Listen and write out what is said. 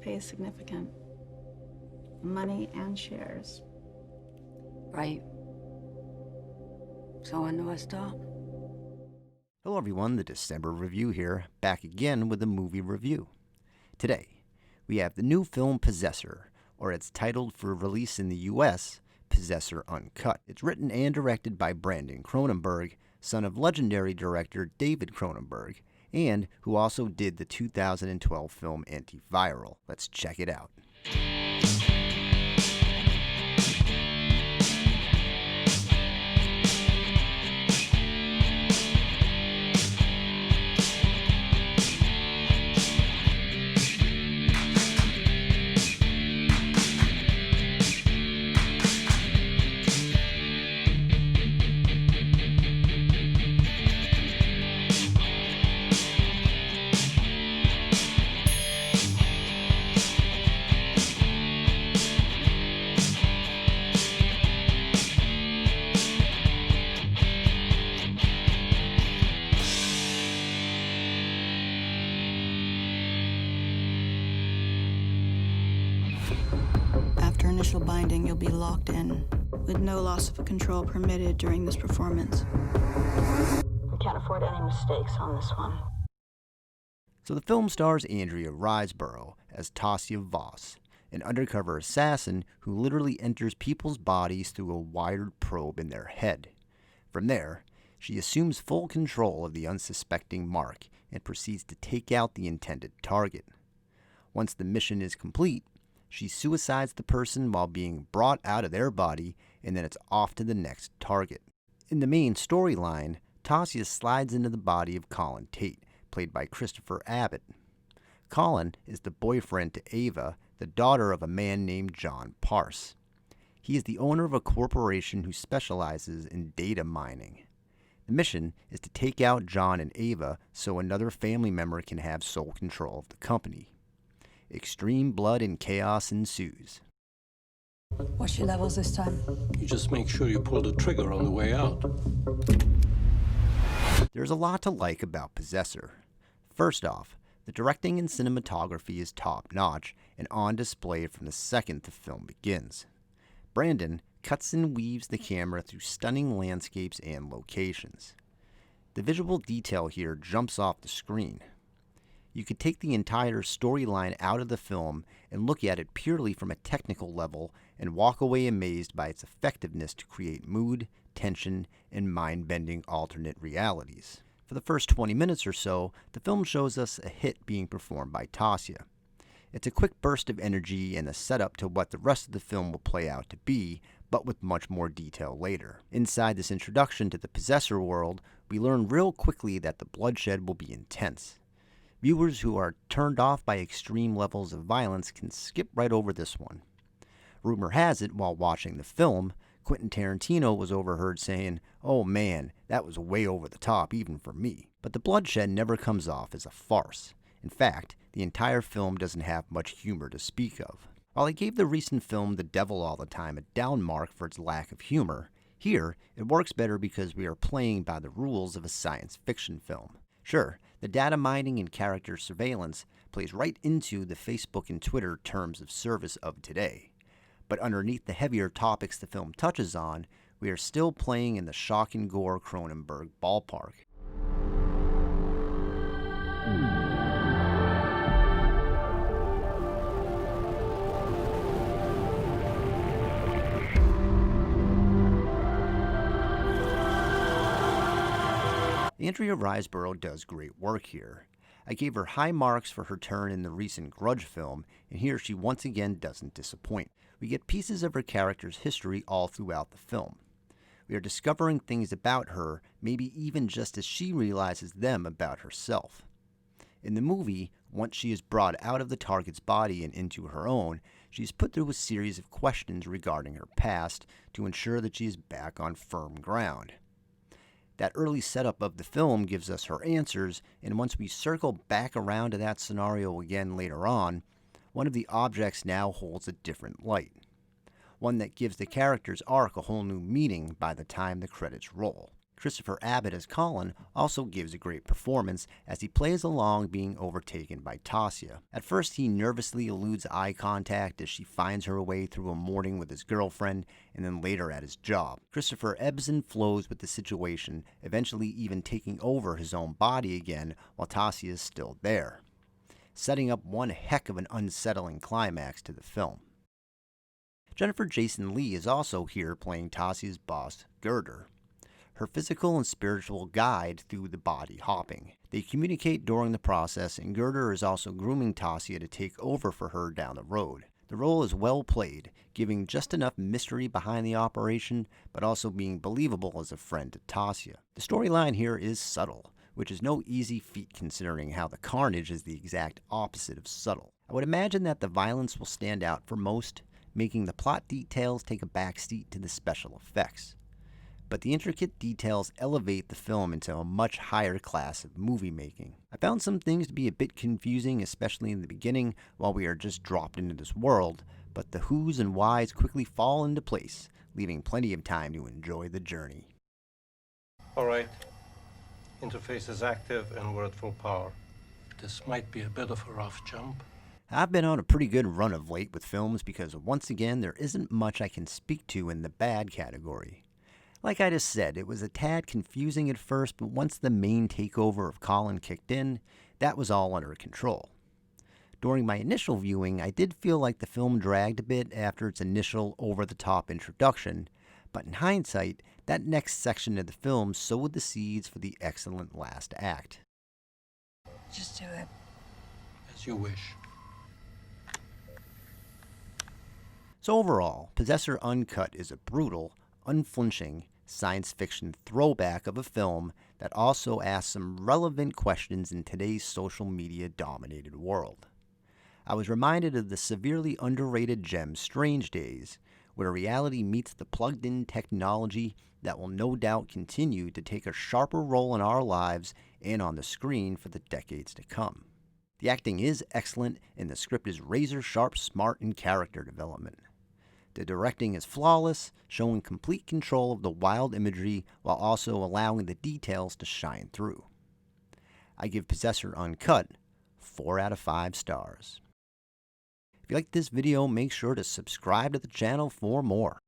pay is significant. Money and shares. Right. So when do I start? Hello everyone, the December Review here, back again with a movie review. Today, we have the new film Possessor, or it's titled for release in the US, Possessor Uncut. It's written and directed by Brandon Cronenberg, son of legendary director David Cronenberg, and who also did the 2012 film Antiviral. Let's check it out. After initial binding, you'll be locked in, with no loss of control permitted during this performance. We can't afford any mistakes on this one. So the film stars Andrea Riseborough as Tasia Voss, an undercover assassin who literally enters people's bodies through a wired probe in their head. From there, she assumes full control of the unsuspecting Mark and proceeds to take out the intended target. Once the mission is complete, she suicides the person while being brought out of their body, and then it's off to the next target. In the main storyline, Tasia slides into the body of Colin Tate, played by Christopher Abbott. Colin is the boyfriend to Ava, the daughter of a man named John Parse. He is the owner of a corporation who specializes in data mining. The mission is to take out John and Ava so another family member can have sole control of the company. Extreme blood and chaos ensues. What's your levels this time? You just make sure you pull the trigger on the way out. There's a lot to like about Possessor. First off, the directing and cinematography is top-notch and on display from the second the film begins. Brandon cuts and weaves the camera through stunning landscapes and locations. The visual detail here jumps off the screen. You could take the entire storyline out of the film and look at it purely from a technical level and walk away amazed by its effectiveness to create mood, tension, and mind-bending alternate realities. For the first 20 minutes or so, the film shows us a hit being performed by Tasia. It's a quick burst of energy and a setup to what the rest of the film will play out to be, but with much more detail later. Inside this introduction to the Possessor world, we learn real quickly that the bloodshed will be intense. Viewers who are turned off by extreme levels of violence can skip right over this one. Rumor has it, while watching the film, Quentin Tarantino was overheard saying, "Oh man, that was way over the top even for me." But the bloodshed never comes off as a farce. In fact, the entire film doesn't have much humor to speak of. While I gave the recent film The Devil All the Time a down mark for its lack of humor, here it works better because we are playing by the rules of a science fiction film. Sure, the data mining and character surveillance plays right into the Facebook and Twitter terms of service of today. But underneath the heavier topics the film touches on, we are still playing in the shock and gore Cronenberg ballpark. Andrea Riseborough does great work here. I gave her high marks for her turn in the recent Grudge film, and here she once again doesn't disappoint. We get pieces of her character's history all throughout the film. We are discovering things about her, maybe even just as she realizes them about herself. In the movie, once she is brought out of the target's body and into her own, she is put through a series of questions regarding her past to ensure that she is back on firm ground. That early setup of the film gives us her answers, and once we circle back around to that scenario again later on, one of the objects now holds a different light. One that gives the character's arc a whole new meaning by the time the credits roll. Christopher Abbott as Colin also gives a great performance as he plays along being overtaken by Tasia. At first he nervously eludes eye contact as she finds her way through a morning with his girlfriend and then later at his job. Christopher ebbs and flows with the situation, eventually even taking over his own body again while Tasia is still there, setting up one heck of an unsettling climax to the film. Jennifer Jason Leigh is also here playing Tasia's boss, Girder, her physical and spiritual guide through the body hopping. They communicate during the process, and Girder is also grooming Tasia to take over for her down the road. The role is well played, giving just enough mystery behind the operation, but also being believable as a friend to Tasia. The storyline here is subtle, which is no easy feat considering how the carnage is the exact opposite of subtle. I would imagine that the violence will stand out for most, making the plot details take a backseat to the special effects. But the intricate details elevate the film into a much higher class of movie making. I found some things to be a bit confusing, especially in the beginning while we are just dropped into this world, but the whos and whys quickly fall into place, leaving plenty of time to enjoy the journey. All right. Interface is active and we're at full power. This might be a bit of a rough jump. I've been on a pretty good run of late with films because once again there isn't much I can speak to in the bad category. Like I just said, it was a tad confusing at first, but once the main takeover of Colin kicked in, that was all under control. During my initial viewing, I did feel like the film dragged a bit after its initial over-the-top introduction, but in hindsight, that next section of the film sowed the seeds for the excellent last act. Just do it. As you wish. So overall, Possessor Uncut is a brutal, unflinching science fiction throwback of a film that also asks some relevant questions in today's social media dominated world. I was reminded of the severely underrated gem Strange Days, where reality meets the plugged-in technology that will no doubt continue to take a sharper role in our lives and on the screen for the decades to come. The acting is excellent and the script is razor-sharp, smart in character development. The directing is flawless, showing complete control of the wild imagery while also allowing the details to shine through. I give Possessor Uncut 4 out of 5 stars. If you liked this video, make sure to subscribe to the channel for more.